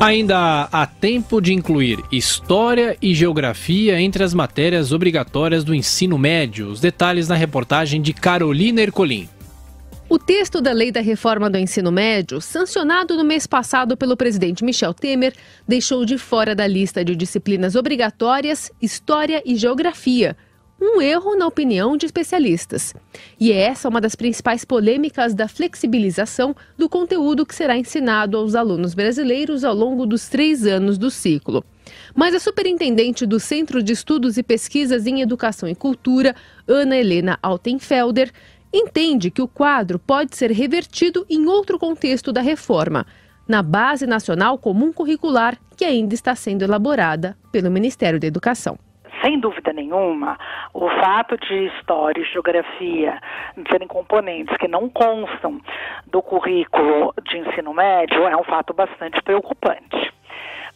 Ainda há tempo de incluir História e Geografia entre as matérias obrigatórias do ensino médio. Os detalhes na reportagem de Carolina Ercolim. O texto da Lei da Reforma do Ensino Médio, sancionado no mês passado pelo presidente Michel Temer, deixou de fora da lista de disciplinas obrigatórias História e Geografia. Um erro na opinião de especialistas. E essa é uma das principais polêmicas da flexibilização do conteúdo que será ensinado aos alunos brasileiros ao longo dos 3 anos do ciclo. Mas a superintendente do Centro de Estudos e Pesquisas em Educação e Cultura, Ana Helena Altenfelder, entende que o quadro pode ser revertido em outro contexto da reforma, na Base Nacional Comum Curricular, que ainda está sendo elaborada pelo Ministério da Educação. Sem dúvida nenhuma, o fato de História e Geografia serem componentes que não constam do currículo de ensino médio é um fato bastante preocupante.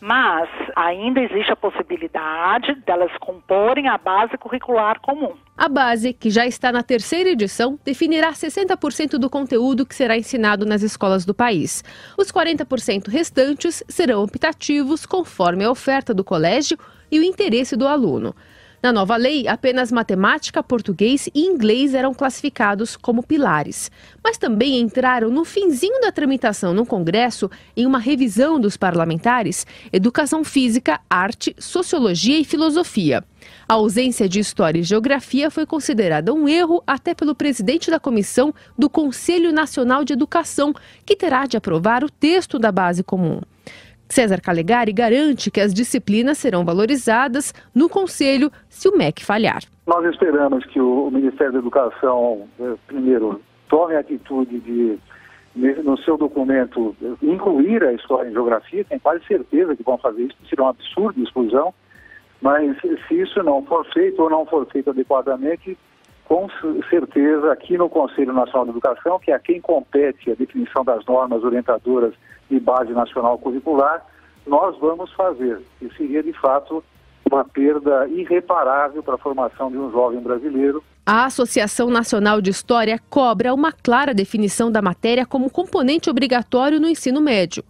Mas ainda existe a possibilidade delas comporem a base curricular comum. A base, que já está na 3ª edição, definirá 60% do conteúdo que será ensinado nas escolas do país. Os 40% restantes serão optativos conforme a oferta do colégio e o interesse do aluno. Na nova lei, apenas matemática, português e inglês eram classificados como pilares. Mas também entraram no finzinho da tramitação no Congresso, em uma revisão dos parlamentares, educação física, arte, sociologia e filosofia. A ausência de História e Geografia foi considerada um erro até pelo presidente da comissão do Conselho Nacional de Educação, que terá de aprovar o texto da base comum. César Calegari garante que as disciplinas serão valorizadas no Conselho se o MEC falhar. Nós esperamos que o Ministério da Educação, primeiro, tome a atitude de, no seu documento, incluir a História e Geografia. Tenho quase certeza que vão fazer isso, será um absurdo exclusão, mas se isso não for feito ou não for feito adequadamente, com certeza aqui no Conselho Nacional de Educação, que é a quem compete a definição das normas orientadoras de base nacional curricular, nós vamos fazer. E seria, de fato, uma perda irreparável para a formação de um jovem brasileiro. A Associação Nacional de História cobra uma clara definição da matéria como componente obrigatório no ensino médio.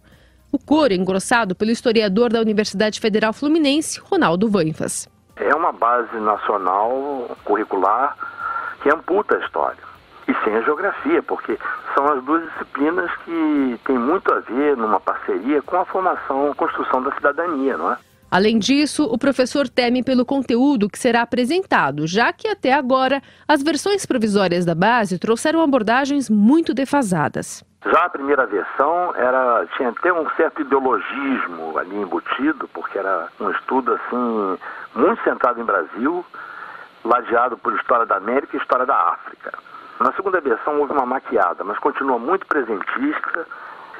O coro é engrossado pelo historiador da Universidade Federal Fluminense, Ronaldo Vanfas. É uma base nacional curricular que amputa a história. E sem a geografia, porque são as duas disciplinas que têm muito a ver numa parceria com a formação, a construção da cidadania, não é? Além disso, o professor teme pelo conteúdo que será apresentado, já que até agora as versões provisórias da base trouxeram abordagens muito defasadas. Já a primeira versão tinha até um certo ideologismo ali embutido, porque era um estudo assim muito centrado em Brasil, ladeado por História da América e História da África. Na segunda versão houve uma maquiada, mas continua muito presentista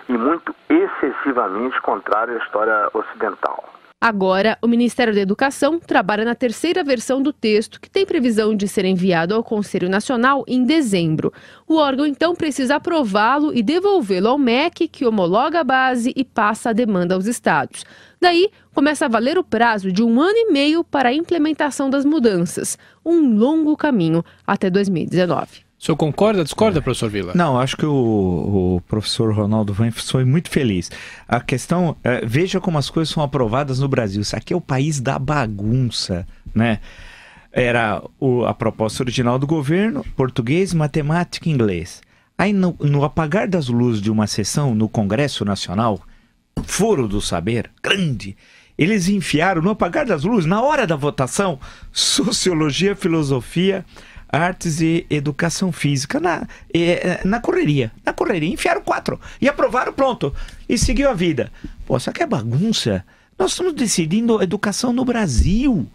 e muito excessivamente contrária à história ocidental. Agora, o Ministério da Educação trabalha na 3ª versão do texto, que tem previsão de ser enviado ao Conselho Nacional em dezembro. O órgão, então, precisa aprová-lo e devolvê-lo ao MEC, que homologa a base e passa a demanda aos estados. Daí, começa a valer o prazo de 1 ano e meio para a implementação das mudanças. Um longo caminho até 2019. O senhor concorda, discorda, professor Vila? Não, acho que o professor Ronaldo Vanfas foi muito feliz. A questão, veja como as coisas são aprovadas no Brasil. Isso aqui é o país da bagunça, né? Era a proposta original do governo, português, matemática e inglês. Aí no apagar das luzes de uma sessão no Congresso Nacional, foro do saber, grande, eles enfiaram no apagar das luzes, na hora da votação, sociologia, filosofia, artes e educação física na correria, enfiaram 4 e aprovaram, pronto, e seguiu a vida. Pô, isso aqui é bagunça. Nós estamos decidindo a educação no Brasil.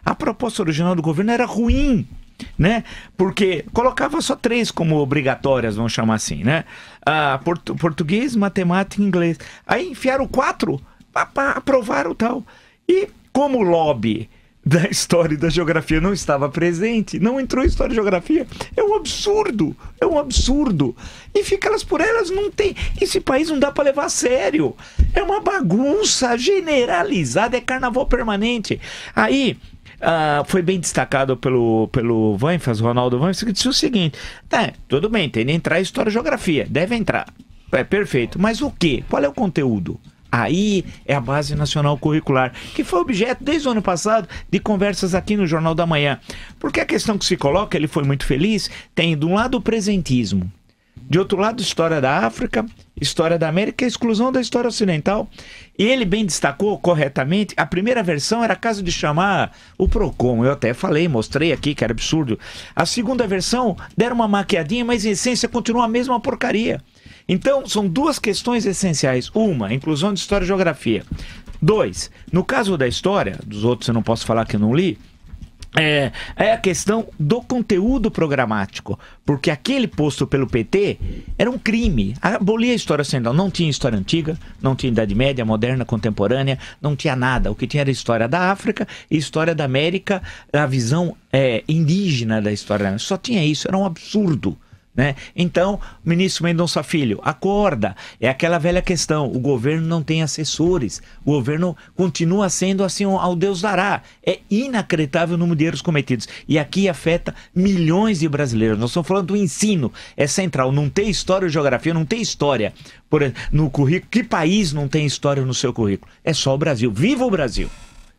A proposta original do governo era ruim, né? Porque colocava só 3 como obrigatórias, vamos chamar assim, né? Português, matemática e inglês. Aí enfiaram 4, aprovaram tal. E como o lobby da história e da geografia não estava presente, não entrou em história e geografia, é um absurdo, e fica elas por elas, não tem, esse país não dá para levar a sério, é uma bagunça generalizada, é carnaval permanente. Aí foi bem destacado pelo Vanfas, Ronaldo Vanfas, que disse o seguinte: tudo bem, tem que entrar em história e geografia, deve entrar, é perfeito, mas o quê? Qual é o conteúdo? Aí é a Base Nacional Curricular, que foi objeto desde o ano passado de conversas aqui no Jornal da Manhã. Porque a questão que se coloca, ele foi muito feliz, tem de um lado o presentismo, de outro lado história da África, história da América e a exclusão da história ocidental. E ele bem destacou corretamente, a primeira versão era caso de chamar o PROCON, eu até falei, mostrei aqui que era absurdo. A segunda versão deram uma maquiadinha, mas em essência continua a mesma porcaria. Então, são duas questões essenciais. Uma, inclusão de história e geografia. 2, no caso da história, dos outros eu não posso falar que eu não li, é a questão do conteúdo programático, porque aquele posto pelo PT era um crime, abolia a história ocidental, não tinha história antiga, não tinha Idade Média, moderna, contemporânea, não tinha nada, o que tinha era história da África e história da América, a visão indígena da história, só tinha isso, era um absurdo. Né? Então, ministro Mendonça Filho, acorda, é aquela velha questão, o governo não tem assessores, o governo continua sendo assim ao Deus dará, é inacreditável o número de erros cometidos, e aqui afeta milhões de brasileiros. Nós estamos falando do ensino, é central, não tem história ou geografia, não tem história no currículo. Que país não tem história no seu currículo? É só o Brasil, viva o Brasil!